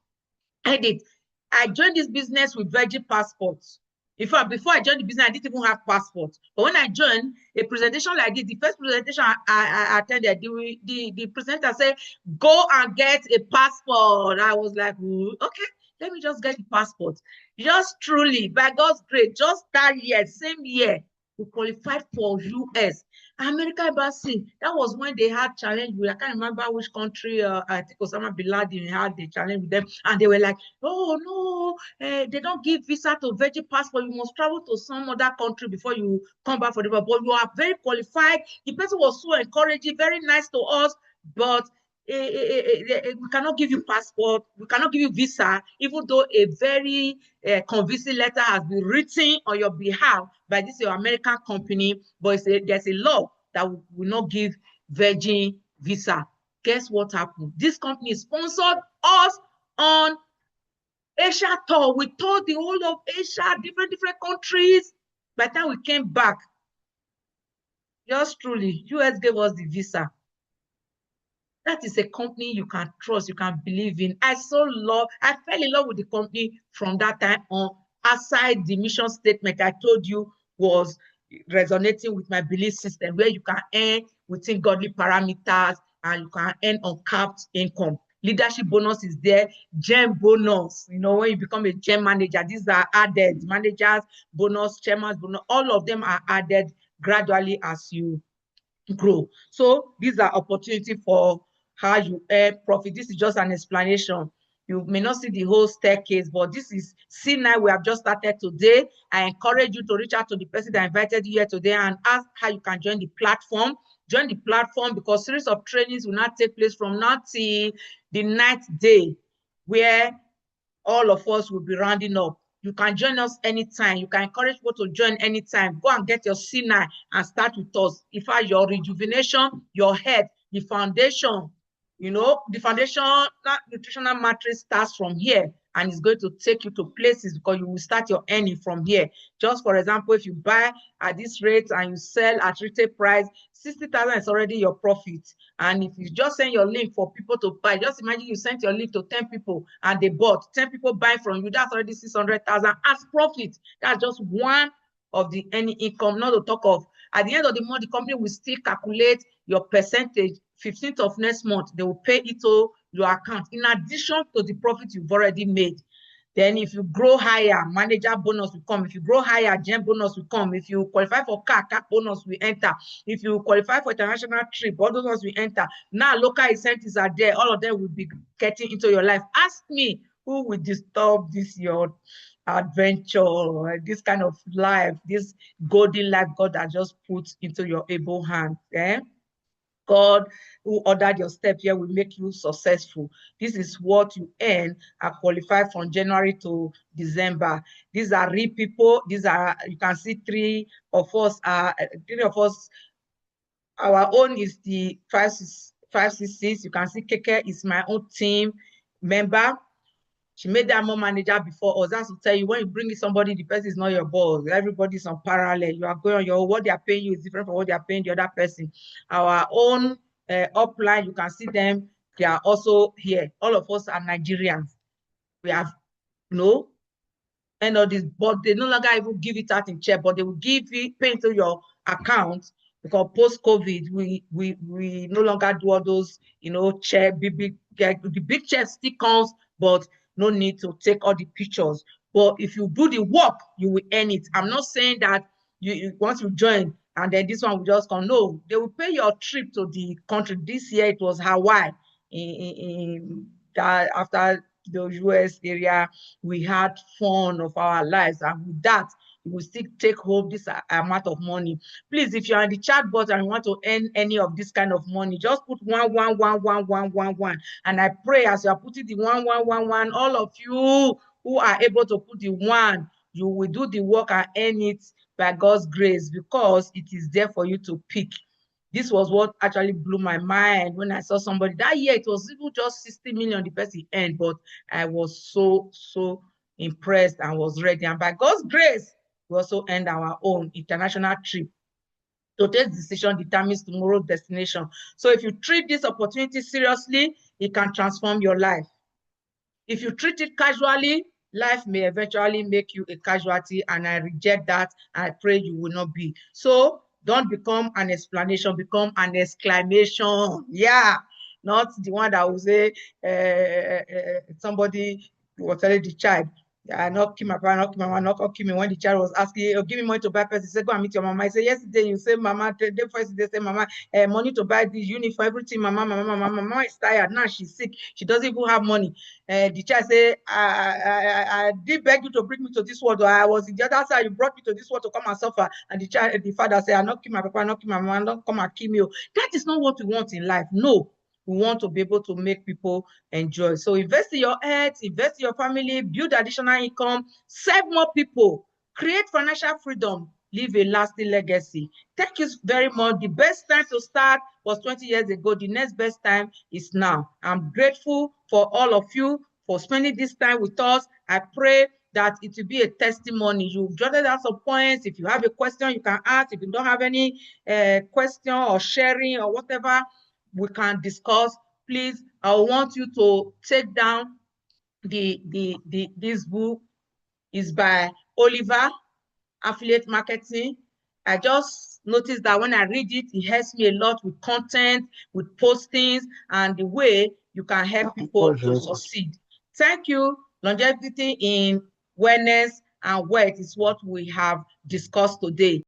heard it. I joined this business with Virgin passports. In fact, before I joined the business, I didn't even have passports. But when I joined a presentation like this, the first presentation I attended, the presenter said, go and get a passport. I was like, okay, let me just get the passport. Just truly, by God's grace, just that year, same year, we qualified for US. American Embassy, that was when they had challenge with, I can't remember which country, I think Osama Bin Laden had the challenge with them, and they were like, oh no, they don't give visa to Virgin passport, you must travel to some other country before you come back for the, but you are very qualified. The person was so encouraging, very nice to us, but we cannot give you passport, we cannot give you visa, even though a very convincing letter has been written on your behalf by this your American company, but there's a law that will not give Virgin visa. Guess what happened? This company sponsored us on Asia tour. We toured the whole of Asia, different countries. By the time we came back, just truly, US gave us the visa. That is a company you can trust, you can believe in. I fell in love with the company from that time on. Aside the mission statement I told you was resonating with my belief system, where you can earn within godly parameters and you can earn uncapped income. Leadership bonus is there, gem bonus, when you become a gem manager, these are added. Managers bonus, chairman's bonus, all of them are added gradually as you grow. So these are opportunity for how you earn profit. This is just an explanation. You may not see the whole staircase, but this is C9 we have just started today. I encourage you to reach out to the person that invited you here today and ask how you can join the platform. Join the platform because series of trainings will not take place from now till the 9th day, where all of us will be rounding up. You can join us anytime. You can encourage people to join anytime. Go and get your C9 and start with us. In fact, your rejuvenation, your head, the foundation You know, the foundation, that nutritional matrix starts from here and it's going to take you to places because you will start your earning from here. Just for example, if you buy at this rate and you sell at retail price, 60,000 is already your profit. And if you just send your link for people to buy, just imagine you sent your link to 10 people and they bought, 10 people buy from you, that's already 600,000 as profit. That's just one of the any income, not to talk of at the end of the month, the company will still calculate your percentage. 15th of next month, they will pay it to your account in addition to the profit you've already made. Then if you grow higher, manager bonus will come. If you grow higher, gem bonus will come. If you qualify for car bonus will enter. If you qualify for international trip, all those ones will enter. Now local incentives are there. All of them will be getting into your life. Ask me who will disturb this your adventure, this kind of life, this golden life God has just put into your able hand. Eh? God who ordered your step here will make you successful. This is what you earn and qualify from January to December. These are real people. These are, you can see three of us. Our own is the 566. You can see Keke is my own team member. She made that more manager before us. That's to tell you, when you bring in somebody, the person is not your boss. Everybody's on parallel. You are going on your own. What they are paying you is different from what they are paying the other person. Our own upline, you can see them. They are also here. All of us are Nigerians. We have, and all this, but they no longer even give it out in check, but they will give it, pay into your account because post-COVID, we no longer do all those, check, the big check still comes, but no need to take all the pictures. But if you do the work, you will earn it. I'm not saying that you once you join and then this one will just come. No, they will pay your trip to the country. This year it was Hawaii. After the US area, we had fun of our lives, and with that, you will still take home this amount of money. Please, if you're in the chat box and you want to earn any of this kind of money, just put 1111111. And I pray as you are putting the 1111, all of you who are able to put the one, you will do the work and earn it by God's grace, because it is there for you to pick. This was what actually blew my mind when I saw somebody that year. It was even just 60 million the person earned, but I was so impressed and was ready. And by God's grace, we also earned our own international trip. Today's decision determines tomorrow's destination. So if you treat this opportunity seriously, it can transform your life. If you treat it casually, life may eventually make you a casualty, and I reject that. I pray you will not be. So don't become an explanation, become an exclamation. Yeah, not the one that will say somebody will tell the child, I not kill my parent, not kill my mama, not kill me. When the child was asking, oh, give me money to buy person, say, go and meet your mama. I say, yesterday you say, mama, the first day say, mama, money to buy this uniform, everything, mama is tired. Now she's sick. She doesn't even have money. The child say, I did beg you to bring me to this world. I was in the other side. You brought me to this world to come and suffer. And the father say, I not kill my papa, not kill my mama, don't come and kill me. That is not what we want in life. No. We want to be able to make people enjoy. So invest in your health, invest in your family, build additional income, serve more people, create financial freedom, leave a lasting legacy. Thank you very much. The best time to start was 20 years ago. The next best time is now. I'm grateful for all of you for spending this time with us. I pray that it will be a testimony. You've jotted down some points. If you have a question, you can ask. If you don't have any question or sharing or whatever, we can discuss. Please, I want you to take down this book. Is by Oliver, Affiliate Marketing. I just noticed that when I read it, it helps me a lot with content, with postings, and the way you can help people to succeed. Thank you. Longevity in wellness and wealth is what we have discussed today.